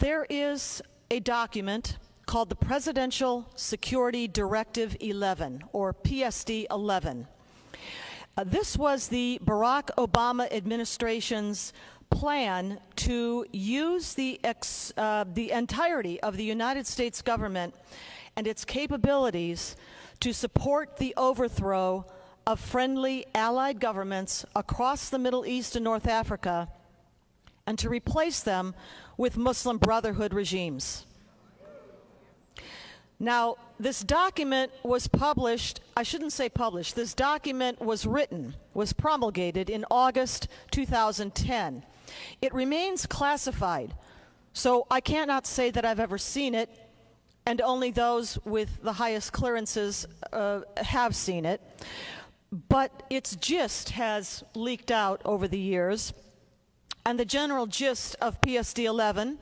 There is a document called the Presidential Security Directive 11, or PSD 11. This was the Barack Obama administration's plan to use the entirety of the United States government and its capabilities to support the overthrow of friendly allied governments across the Middle East and North Africa, and to replace them with Muslim Brotherhood regimes. Now, this document was published, I shouldn't say published, this document was written, was promulgated in August 2010. It remains classified, so I cannot say that I've ever seen it, and only those with the highest clearances have seen it. But its gist has leaked out over the years, and the general gist of PSD 11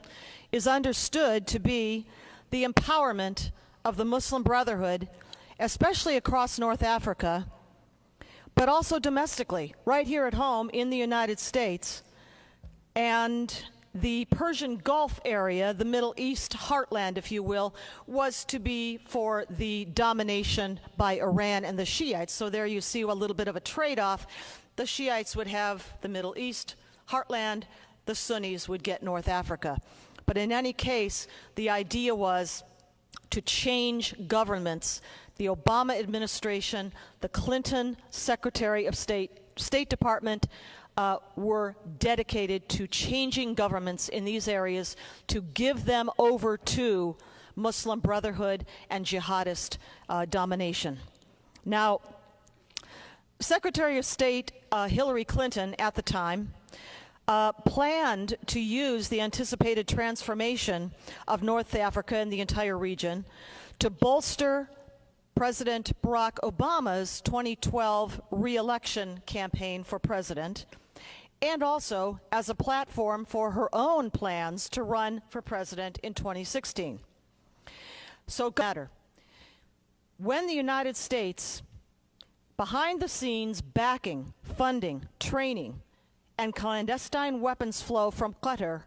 is understood to be the empowerment of the Muslim Brotherhood, especially across North Africa, but also domestically, right here at home in the United States, and the Persian Gulf area, the Middle East heartland, if you will, was to be for the domination by Iran and the Shiites. So there you see a little bit of a trade-off. The Shiites would have the Middle East heartland, the Sunnis would get North Africa. But in any case, the idea was to change governments. The Obama administration, the Clinton Secretary of State Department, were dedicated to changing governments in these areas to give them over to Muslim Brotherhood and jihadist domination. Now, Secretary of State Hillary Clinton at the time planned to use the anticipated transformation of North Africa and the entire region to bolster President Barack Obama's 2012 re-election campaign for president, and also as a platform for her own plans to run for president in 2016. So, matter. When the United States, behind the scenes backing, funding, training, and clandestine weapons flow from Qatar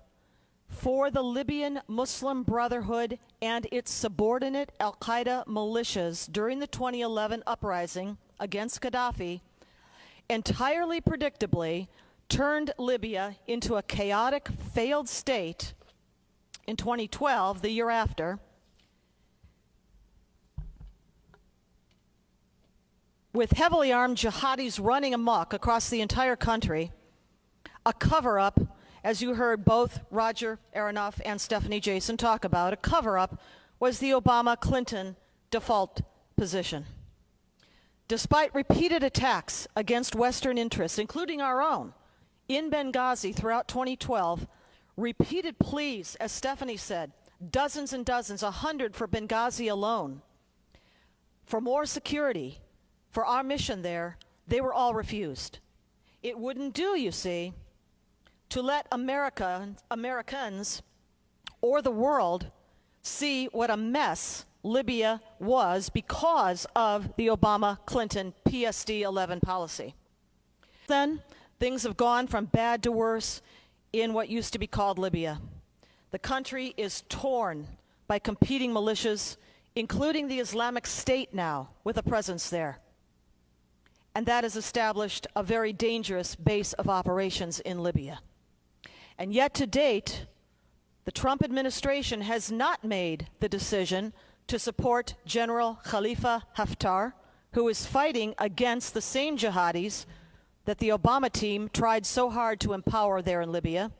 for the Libyan Muslim Brotherhood and its subordinate al-Qaeda militias during the 2011 uprising against Gaddafi, entirely predictably turned Libya into a chaotic, failed state in 2012, the year after, with heavily armed jihadis running amok across the entire country. A cover-up, as you heard both Roger Aronoff and Stephanie Jason talk about, a cover-up was the Obama-Clinton default position. Despite repeated attacks against Western interests, including our own, in Benghazi throughout 2012, repeated pleas, as Stephanie said, dozens and dozens, 100 for Benghazi alone, for more security, for our mission there, they were all refused. It wouldn't do, you see, to let Americans or the world see what a mess Libya was because of the Obama-Clinton PSD 11 policy. Then, things have gone from bad to worse in what used to be called Libya. The country is torn by competing militias, including the Islamic State now, with a presence there. And that has established a very dangerous base of operations in Libya. And yet to date, the Trump administration has not made the decision to support General Khalifa Haftar, who is fighting against the same jihadis that the Obama team tried so hard to empower there in Libya.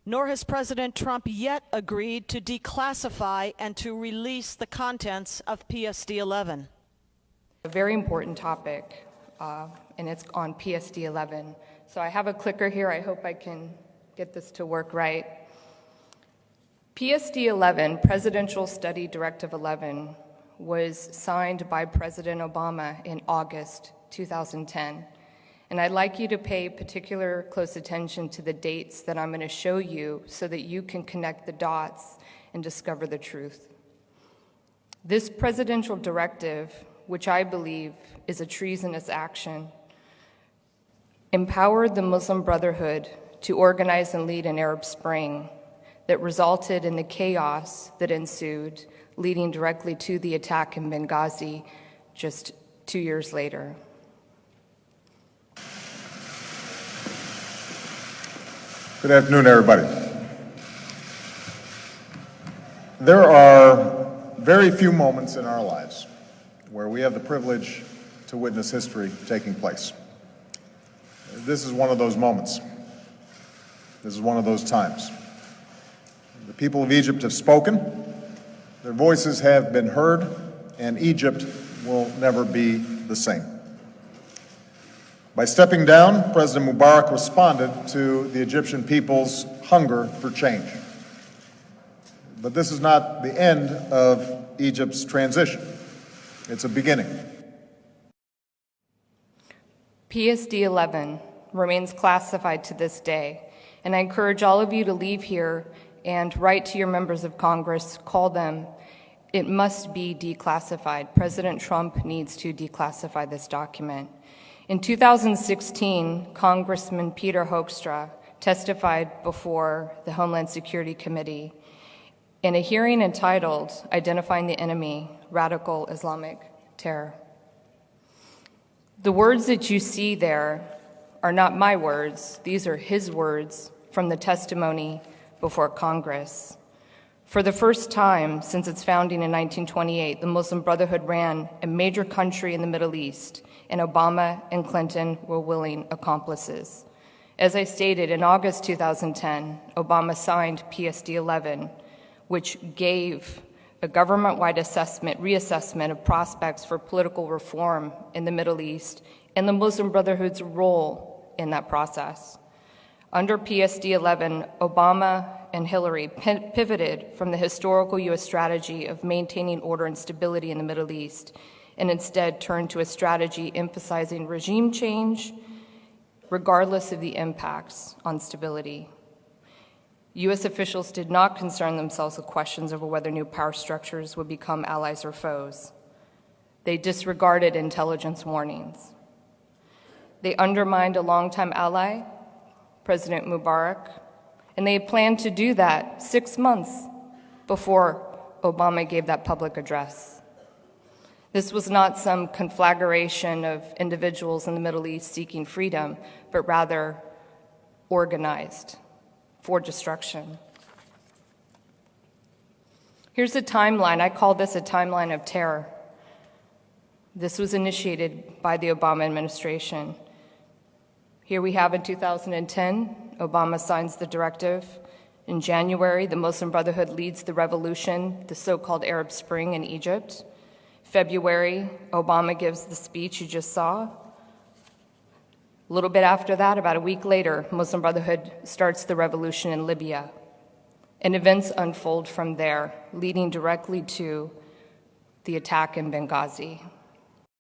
Nor has President Trump yet agreed to declassify and to release the contents of PSD 11. A very important topic, and it's on PSD 11. So I have a clicker here. I hope I can get this to work right. PSD 11, Presidential Study Directive 11, was signed by President Obama in August 2010. And I'd like you to pay particular close attention to the dates that I'm going to show you so that you can connect the dots and discover the truth. This presidential directive, which I believe is a treasonous action, empowered the Muslim Brotherhood to organize and lead an Arab Spring that resulted in the chaos that ensued, leading directly to the attack in Benghazi just 2 years later. Good afternoon, everybody. There are very few moments in our lives where we have the privilege to witness history taking place. This is one of those moments. This is one of those times. The people of Egypt have spoken, their voices have been heard, and Egypt will never be the same. By stepping down, President Mubarak responded to the Egyptian people's hunger for change. But this is not the end of Egypt's transition. It's a beginning. PSD 11 remains classified to this day, and I encourage all of you to leave here and write to your members of Congress, call them. It must be declassified. President Trump needs to declassify this document. In 2016, Congressman Peter Hoekstra testified before the Homeland Security Committee in a hearing entitled Identifying the Enemy, Radical Islamic Terror. The words that you see there are not my words. These are his words from the testimony before Congress. For the first time since its founding in 1928, the Muslim Brotherhood ran a major country in the Middle East, and Obama and Clinton were willing accomplices. As I stated, in August 2010, Obama signed PSD 11, which gave a government-wide reassessment of prospects for political reform in the Middle East and the Muslim Brotherhood's role in that process. Under PSD 11, Obama and Hillary pivoted from the historical U.S. strategy of maintaining order and stability in the Middle East and instead turned to a strategy emphasizing regime change regardless of the impacts on stability. U.S. officials did not concern themselves with questions over whether new power structures would become allies or foes. They disregarded intelligence warnings. They undermined a longtime ally, President Mubarak, and they had planned to do that 6 months before Obama gave that public address. This was not some conflagration of individuals in the Middle East seeking freedom, but rather organized for destruction. Here's a timeline. I call this a timeline of terror. This was initiated by the Obama administration. Here we have in 2010, Obama signs the directive. In January, the Muslim Brotherhood leads the revolution, the so-called Arab Spring in Egypt. February, Obama gives the speech you just saw. A little bit after that, about a week later, Muslim Brotherhood starts the revolution in Libya. And events unfold from there, leading directly to the attack in Benghazi.